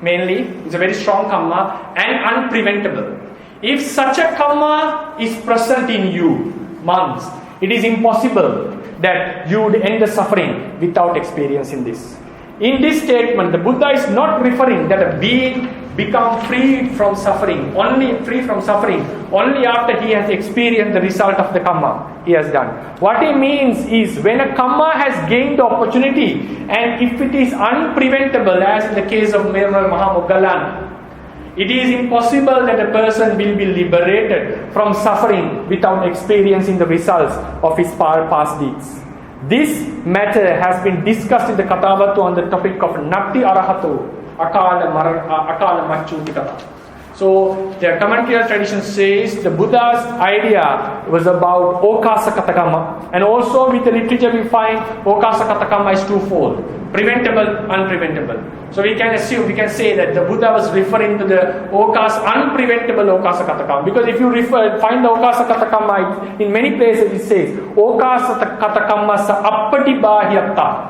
mainly, is a very strong kamma and unpreventable. If such a kamma is present in you, monks, it is impossible that you would end the suffering without experiencing this. In this statement, the Buddha is not referring that a being become free from suffering only after he has experienced the result of the kamma he has done. What he means is when a kamma has gained the opportunity, and if it is unpreventable, as in the case of Mahamoggallana, it is impossible that a person will be liberated from suffering without experiencing the results of his past deeds. This matter has been discussed in the Katabatu on the topic of Natti Arahato Akala Machuti Kata. So the commentary tradition says the Buddha's idea was about okāsakatakamma, and also with the literature we find okāsakatakamma is twofold: preventable, unpreventable. So we can say that the Buddha was referring to the unpreventable okāsakatakamma, because if you find the okāsakatakamma in many places, it says okāsakatakamma sa appatibāhyatta.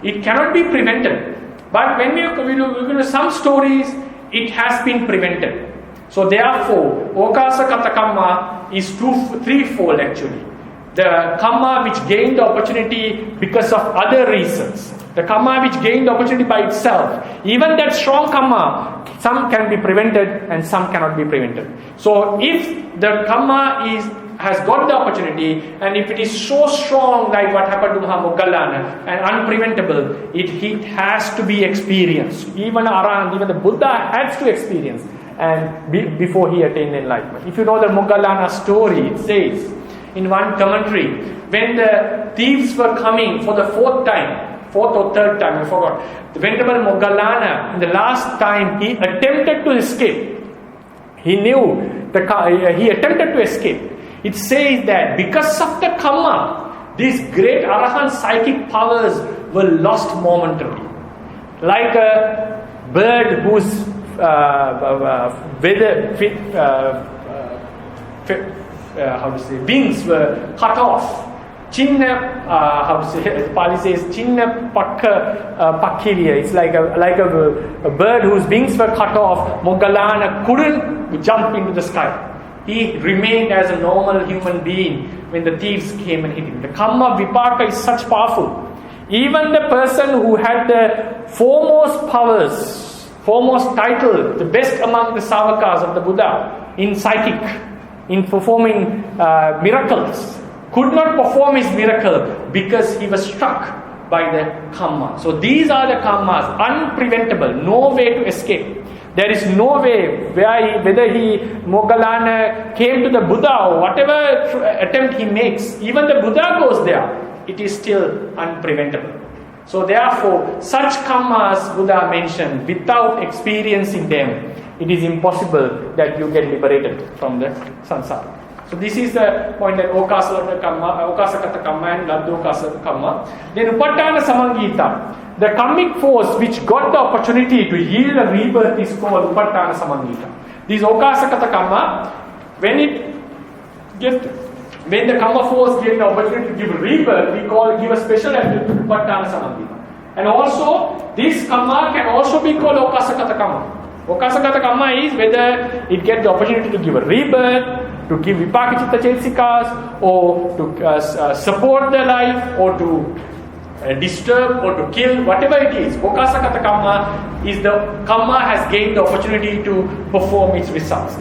It cannot be prevented. But when we look at some stories, it has been prevented. So therefore, okāsakatakamma is threefold actually. The kamma which gained the opportunity because of other reasons. The kamma which gained the opportunity by itself. Even that strong kamma, some can be prevented and some cannot be prevented. So if the kamma has got the opportunity, and if it is so strong like what happened to Mahamoggallana and unpreventable, it has to be experienced. Even the Buddha has to experience and before he attained enlightenment. If you know the Moggallana story, it says in one commentary, when the thieves were coming for the fourth time fourth or third time, I forgot. The Venerable Moggallana, the last time he attempted to escape, he attempted to escape. It says that because of the kamma, these great arahant psychic powers were lost momentarily. Like a bird whose wings were cut off. Chinna, Pali says, Chinna Pakkiriya. It's like a bird whose wings were cut off. Moggallana couldn't jump into the sky. He remained as a normal human being when the thieves came and hit him. The kamma vipāka is such powerful. Even the person who had the foremost powers, foremost title, the best among the savakas of the Buddha in psychic, in performing miracles, could not perform his miracle because he was struck by the kamma. So these are the kammas, unpreventable, no way to escape. There is no way whether Moggallana came to the Buddha or whatever attempt he makes, even the Buddha goes there, it is still unpreventable. So therefore, such kammas Buddha mentioned, without experiencing them, it is impossible that you get liberated from the samsara. So this is the point that okāsakatakamma and laddhokāsakamma. Then upaṭṭhānasamaṅgitā, the karmic force which got the opportunity to yield a rebirth is called upaṭṭhānasamaṅgitā. This okāsakatakamma, when the kamma force gets the opportunity to give rebirth, we give a special attribute to upaṭṭhānasamaṅgitā. And also, this kamma can also be called okāsakatakamma. Okāsakatakamma is whether it gets the opportunity to give a rebirth, to give vipāka citta cetasikas, or to support the life, or to disturb, or to kill, whatever it is. Okāsakatakamma is the kamma has gained the opportunity to perform its results.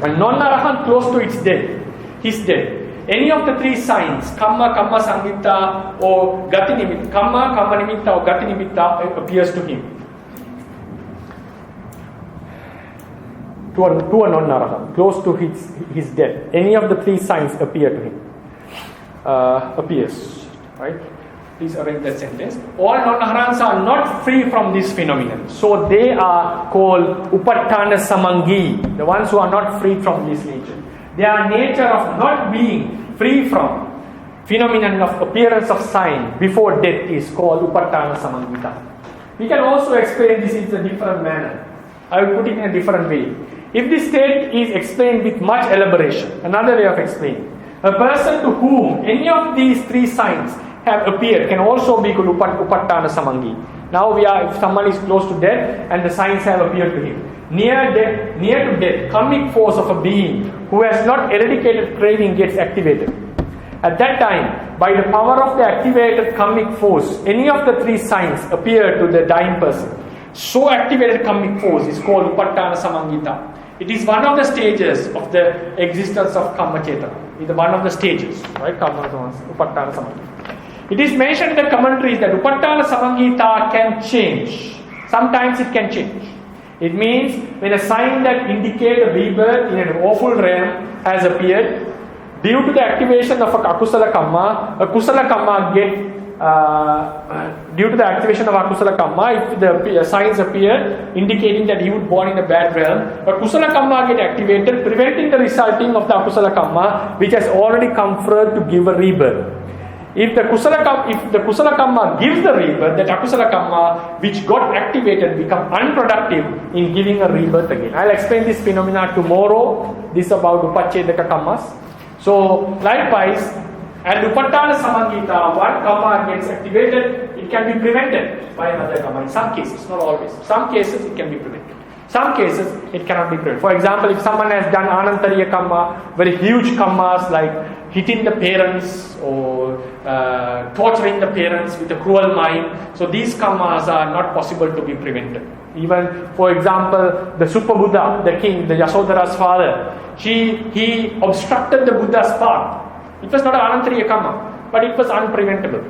And non-arahant close to its death, his death. Any of the three signs, kamma, kammasamaṅgitā, or gati nimitta, kamma, kamma nimitta, or gati nimitta appears to him. To a non-arahant, close to his death. Any of the three signs appear to him. Appears. Right? Please arrange that sentence. All non-arahants are not free from this phenomenon. So they are called upaṭṭhānasamaṅgitā, the ones who are not free from this nature. Their nature of not being free from phenomenon of appearance of sign before death is called upaṭṭhānasamaṅgitā. We can also explain this in a different manner. I will put it in a different way. If this state is explained with much elaboration, another way of explaining, a person to whom any of these three signs have appeared can also be called upaṭṭhānasamaṅgitā. Now if someone is close to death and the signs have appeared to him, near to death, karmic force of a being who has not eradicated craving gets activated. At that time, by the power of the activated karmic force, any of the three signs appear to the dying person. So activated karmic force is called upaṭṭhānasamaṅgitā. It is one of the stages of the existence of kamma cetana. It is one of the stages, right? Upaṭṭhānasamaṅgitā. It is mentioned in the commentaries that upaṭṭhānasamaṅgitā can change. Sometimes it can change. It means when a sign that indicates a rebirth in an awful realm has appeared, due to the activation of a kusala kamma gets due to the activation of akusala kamma, if the signs appear indicating that he was born in a bad realm, a kusala kamma get activated, preventing the resulting of the akusala kamma which has already come forth to give a rebirth. If the kusala kamma gives the rebirth, that akusala kamma which got activated become unproductive in giving a rebirth again. I'll explain this phenomena tomorrow. This about upaṭṭhānasamaṅgitā kammas. So likewise, and upaṭṭhānasamaṅgitā, one kamma gets activated, it can be prevented by another kamma. In some cases, not always. Some cases it can be prevented. Some cases it cannot be prevented. For example, if someone has done ānantariya kamma, very huge kammas like hitting the parents or torturing the parents with a cruel mind, so these kammas are not possible to be prevented. Even, for example, the Super Buddha, the king, the Yasodhara's father, he obstructed the Buddha's path. It was not an ānantariya kamma, but it was unpreventable.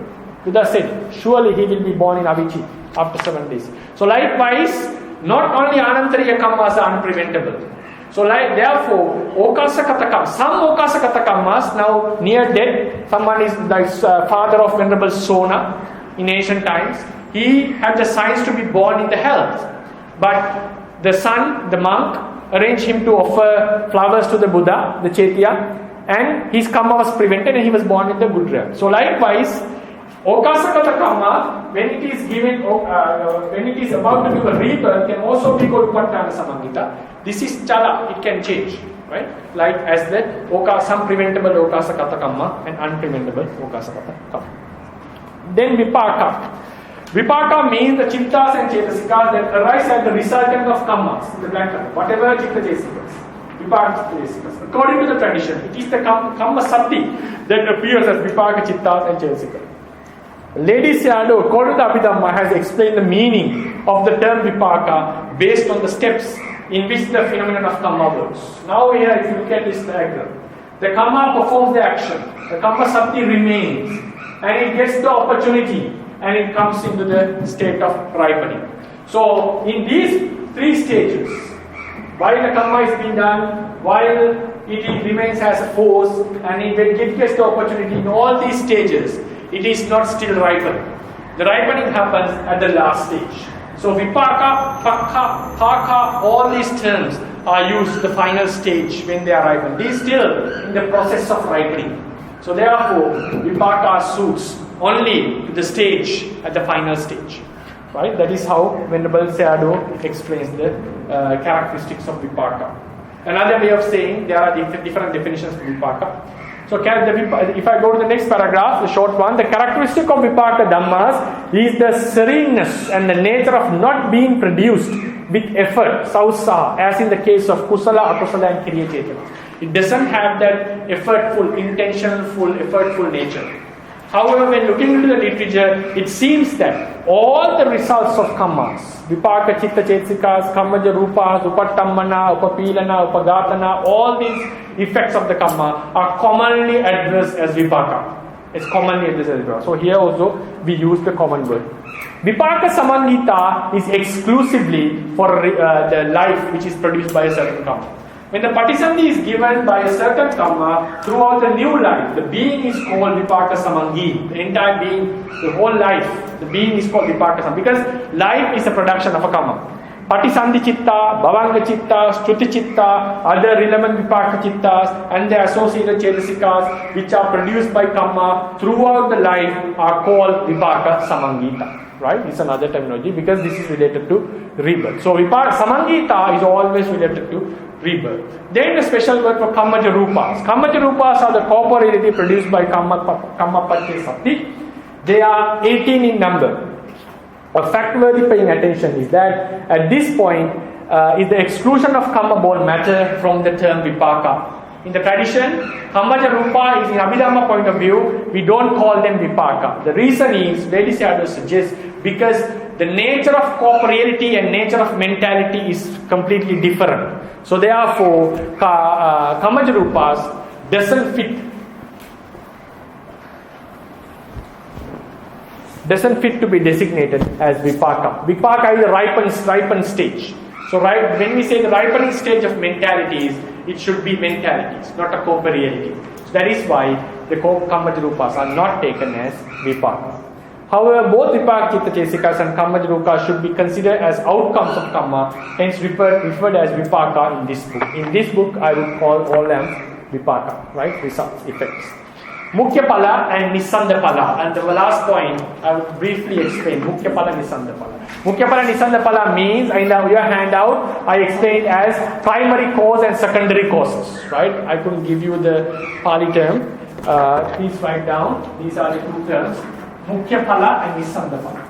Buddha said, surely he will be born in Avicii after 7 days. So likewise, not only ānantariya kammas are unpreventable. So therefore, okāsakatakamma, some okāsakatakammas now near death, someone is like father of Venerable Sona, in ancient times, he had the signs to be born in the health. But the son, the monk, arranged him to offer flowers to the Buddha, the Chaitya, and his kamma was prevented and he was born in the good realm. So likewise, okāsakatakamma, when it is given, when it is about to give a rebirth, can also be called upaṭṭhānasamaṅgitā. This is chala, it can change, right? Like as the some preventable okāsakatakamma and unpreventable okāsakatakamma. Then vipāka. Vipāka means the chittas and cetasikas that arise as the resultant of kammas, the black color, whatever chitta cetasikas, vipāka cetasikas. According to the tradition, it is the kammasatti that appears as vipāka chittas and cetasikas. Lady Sayadaw, according to the Abhidhamma, has explained the meaning of the term vipāka based on the steps in which the phenomenon of kamma works. Now here, if you look at this diagram, the kamma performs the action, the kammasatti remains, and it gets the opportunity, and it comes into the state of ripening. So, in these three stages, while the kamma is being done, while it remains as a force, and it gets the opportunity in all these stages, it is not still ripened. The ripening happens at the last stage. So, vipāka, pāka, all these terms are used the final stage when they are ripened. These still in the process of ripening. So, therefore, vipāka suits only to the stage at the final stage, right? That is how Venerable Sayadaw explains the characteristics of vipāka. Another way of saying, there are different definitions of vipāka. So if I go to the next paragraph, the short one, the characteristic of vipāka dhammas is the sereneness and the nature of not being produced with effort, sausa, as in the case of kusala, akusala and kriya cetana. It doesn't have that effortful, effortful nature. However, when looking into the literature, it seems that all the results of kammas, vipāka, chitta, cetasikas, kammajarūpas, upaṭṭhāna, upapīlana, upagatana, all these effects of the kamma are commonly addressed as vipāka. It's commonly addressed as vipāka. So here also we use the common word. Vipākasamaṅgitā is exclusively for the life which is produced by a certain kamma. When the patisandhi is given by a certain kamma throughout the new life, the being is called vipākasamaṅgitā. The entire being, the whole life, the being is called vipākasamaṅgitā because life is a production of a kamma. Patisandhi chitta, bhavanga chitta, shruti chitta, other relevant vipāka chittas and the associated cetasikas which are produced by kamma throughout the life are called vipākasamaṅgitā. Right? It's another terminology because this is related to rebirth. So vipākasamaṅgitā is always related to rebirth. Then a special word for kammajarūpas. Kammajarūpas are the corporeality produced by kammasatti. They are 18 in number. A fact worthy paying attention is that at this point is the exclusion of kamma born matter from the term vipāka. In the tradition, kammajarūpa is in Abhidhamma point of view, we don't call them vipāka. The reason is, Lady Sayadaw suggests, because the nature of corporeality and nature of mentality is completely different. So therefore, kammajarūpas doesn't fit to be designated as vipāka. Vipāka is a ripened stage. So when we say the ripening stage of mentalities, it should be mentalities, not a corporeality. So that is why the kammajarūpas are not taken as vipāka. However, both vipāka, chitta, cetasikas and kammajarūpa should be considered as outcomes of kamma, hence referred as vipāka in this book. In this book, I would call all them vipāka, right? Results, effects. Mukhyaphala and nissandaphala. And the last point, I will briefly explain mukhyaphala and nissandaphala. Mukhyaphala and nissandaphala means, in your handout, I explained as primary cause and secondary causes. Right? I couldn't give you the Pali term. Please write down. These are the two terms. Mukhyaphala and nissandaphala.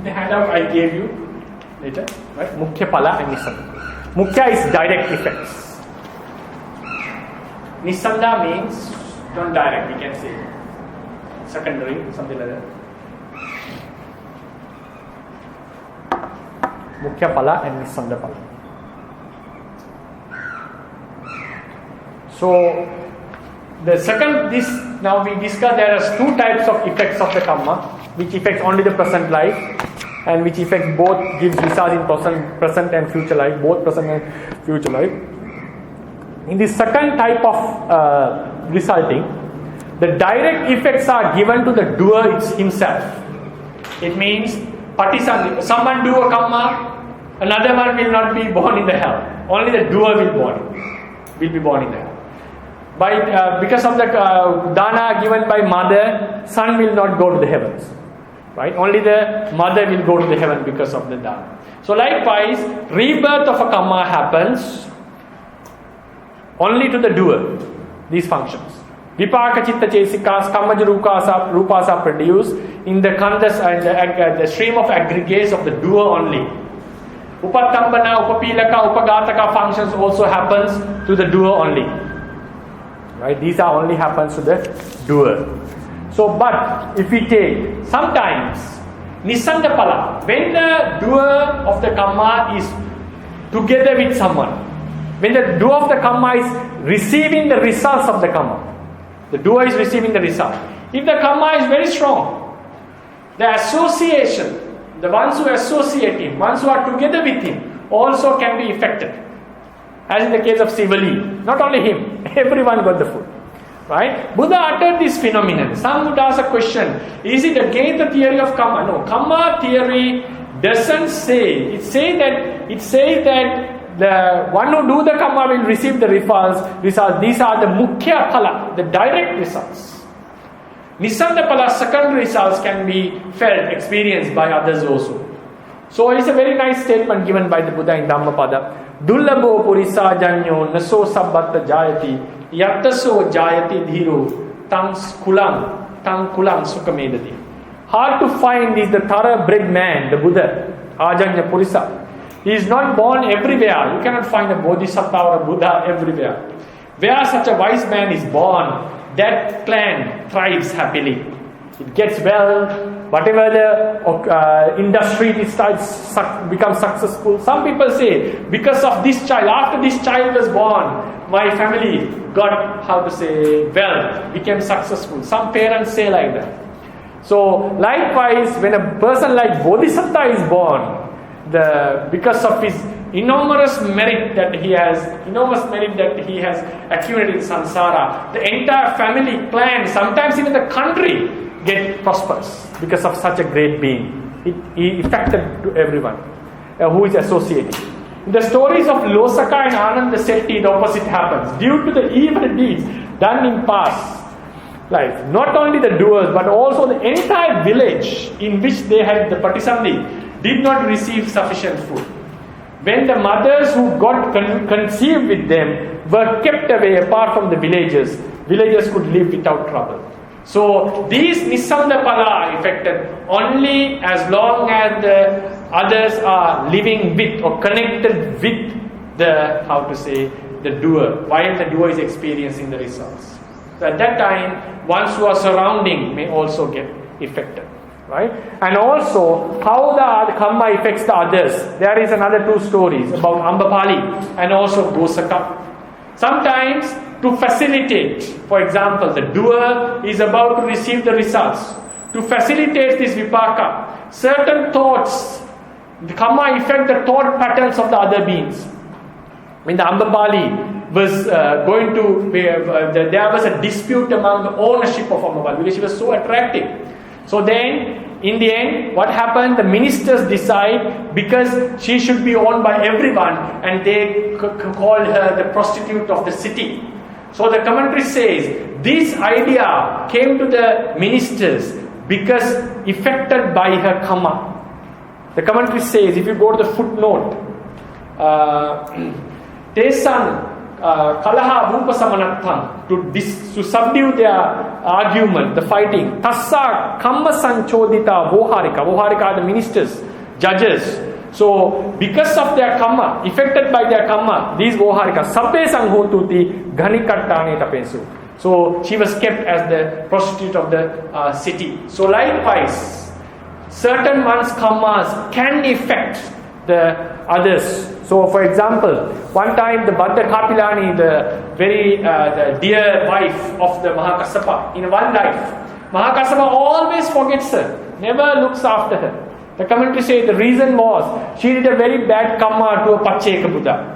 The handout I gave you later, right? Mukhyaphala and nissandaphala. Mukhya is direct effects. Nissanda means not direct, we can say secondary, something like that. Mukhyaphala and nissandaphala. So The second, now we discuss there are two types of effects of the kamma, which affects only the present life, and which affects both, gives result in present and future life, both present and future life. In the second type of resulting, the direct effects are given to the doer himself. It means patisandhi. Someone do a kamma, another one will not be born in the hell. Only the doer will be born in the hell. Because of the dana given by mother, son will not go to the heavens. Right? Only the mother will go to the heaven because of the dana. So likewise, rebirth of a kamma happens only to the doer. These functions. Vipāka chitta chesikas, kammajarūpa are produced in the khandhas and the stream of aggregates of the doer only. Upaṭṭhāna, upapīlaka, upagātaka functions also happens to the doer only. Right? These are only happens to the doer. So, but if we take sometimes nissandaphala, when the doer of the kamma is together with someone, when the doer of the kamma is receiving the results of the kamma, the doer is receiving the result. If the kamma is very strong, the association, the ones who associate him, ones who are together with him, also can be affected. As in the case of Sivali, not only him, everyone got the food. Right? Buddha uttered this phenomenon. Some would ask a question, is it again the theory of kamma? No, kamma theory doesn't say. It says that the one who do the kamma will receive the results. These are the mukhyaphala, the direct results. Nissandaphala, secondary results can be felt, experienced by others also. So it is a very nice statement given by the Buddha in Dhammapada. Dullabho purisa janyo naso sabbatta jayati yattaso jayati dhiro tang kulam sukhamedati. Hard to find is the thoroughbred man, the Buddha, ajanya purisa. He is not born everywhere. You cannot find a bodhisattva or a Buddha everywhere. Where such a wise man is born, that clan thrives happily. It gets well. Whatever the industry becomes successful. Some people say, because of this child, after this child was born, my family got, wealth, became successful. Some parents say like that. So likewise, when a person like Bodhisattva is born, because of his enormous merit that he has accumulated in samsara, the entire family, clan, sometimes even the country get prosperous because of such a great being. He affected to everyone who is associated. In the stories of Losaka and Ananda Setti, the opposite happens. Due to the evil deeds done in past life, not only the doers but also the entire village in which they had the patisandhi did not receive sufficient food. When the mothers who got conceived with them were kept away apart from the villagers could live without trouble. So these nissandaphala are affected only as long as the others are living with or connected with the doer, while the doer is experiencing the results. So at that time, ones who are surrounding may also get affected. Right? And also how the kamma affects the others. There is another two stories about Ambapali and also Gosaka. Sometimes to facilitate, for example, the doer is about to receive the results. To facilitate this vipāka, certain thoughts, the kamma affect the thought patterns of the other beings. When the Ambapali was there was a dispute among the ownership of Ambapali because she was so attractive. So then, in the end, what happened? The ministers decide because she should be owned by everyone, and they called her the prostitute of the city. So the commentary says this idea came to the ministers because affected by her kamma. The commentary says, if you go to the footnote, Tesan kalaha vūpasamanatham, to subdue their argument, the fighting. Tassa kammasanchodita voharika. Voharika are the ministers, judges. So because of their kamma, affected by their kamma, these voharika, sabbe sanghotuti ghanikattane tapensu. So she was kept as the prostitute of the city. So likewise, certain one's kammas can affect the others. So, for example, one time the Bhadra Kapilani, the the dear wife of the Mahakassapa, in one life, Mahakassapa always forgets her, never looks after her. The commentary says the reason was she did a very bad kamma to a Pacceka Buddha.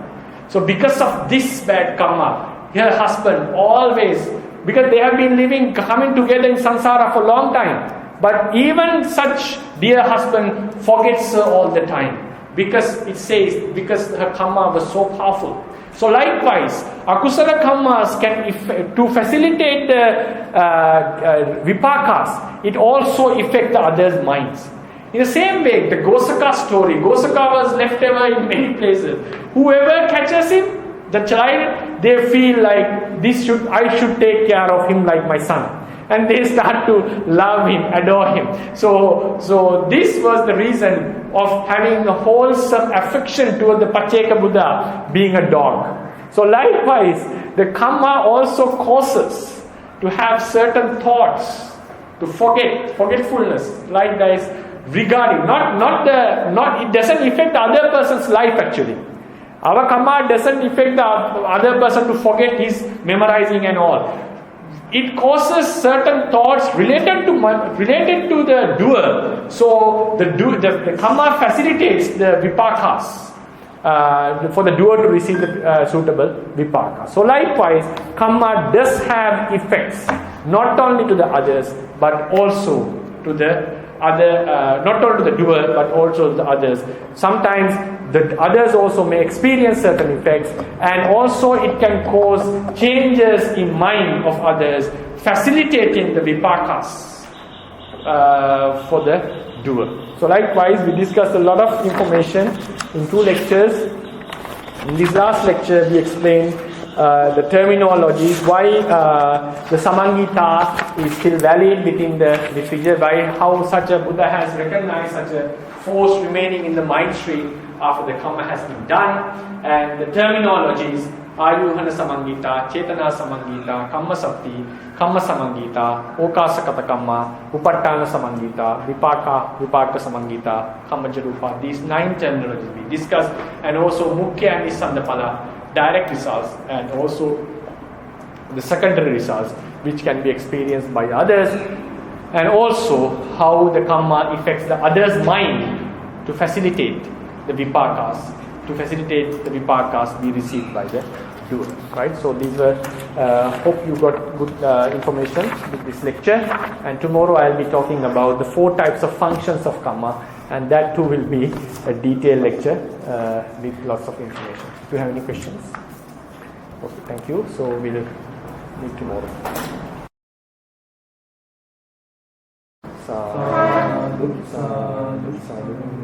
So because of this bad kamma, her husband always, because they have been coming together in samsara for a long time, but even such dear husband forgets her all the time, because it says, because her kamma was so powerful. So likewise, akusala kammas can, to facilitate the vipākas, it also affects the others' minds. In the same way, the Gosaka story, Gosaka was left over in many places. Whoever catches him, the child, they feel like I should take care of him like my son. And they start to love him, adore him. So this was the reason of having a wholesome affection toward the Pacceka Buddha being a dog. So likewise, the kamma also causes to have certain thoughts, to forgetfulness, like this, regarding, it doesn't affect the other person's life actually. Our kamma doesn't affect the other person to forget his memorizing and all. It causes certain thoughts related to the doer. So the kamma facilitates the vipākas for the doer to receive the suitable vipāka. So likewise, kamma does have effects not only to the others but also to the other, not only to the doer but also to the others. Sometimes the others also may experience certain effects, and also it can cause changes in mind of others, facilitating the vipākas for the doer. So likewise, we discussed a lot of information in 2 lectures. In this last lecture, we explained the terminologies, why the samangita is still valid within the figure, by how such a Buddha has recognized such a force remaining in the mind stream after the kamma has been done, and the terminologies, āyūhanasamaṅgitā, cetanāsamaṅgitā, kammasatti, kammasamaṅgitā, okāsakatakamma, upaṭṭhānasamaṅgitā, vipākasamaṅgitā, kammajarūpa. These 9 terminologies we discussed, and also mukhya and nissandaphala, direct results, and also the secondary results which can be experienced by others, and also how the kamma affects the other's mind to facilitate the vipākas, be received by the doer. Right? So these were, hope you got good information with this lecture, and tomorrow I'll be talking about the 4 types of functions of kamma, and that too will be a detailed lecture with lots of information. Do you have any questions? Okay, thank you. So we'll meet tomorrow. Sadhu, sadhu, sadhu.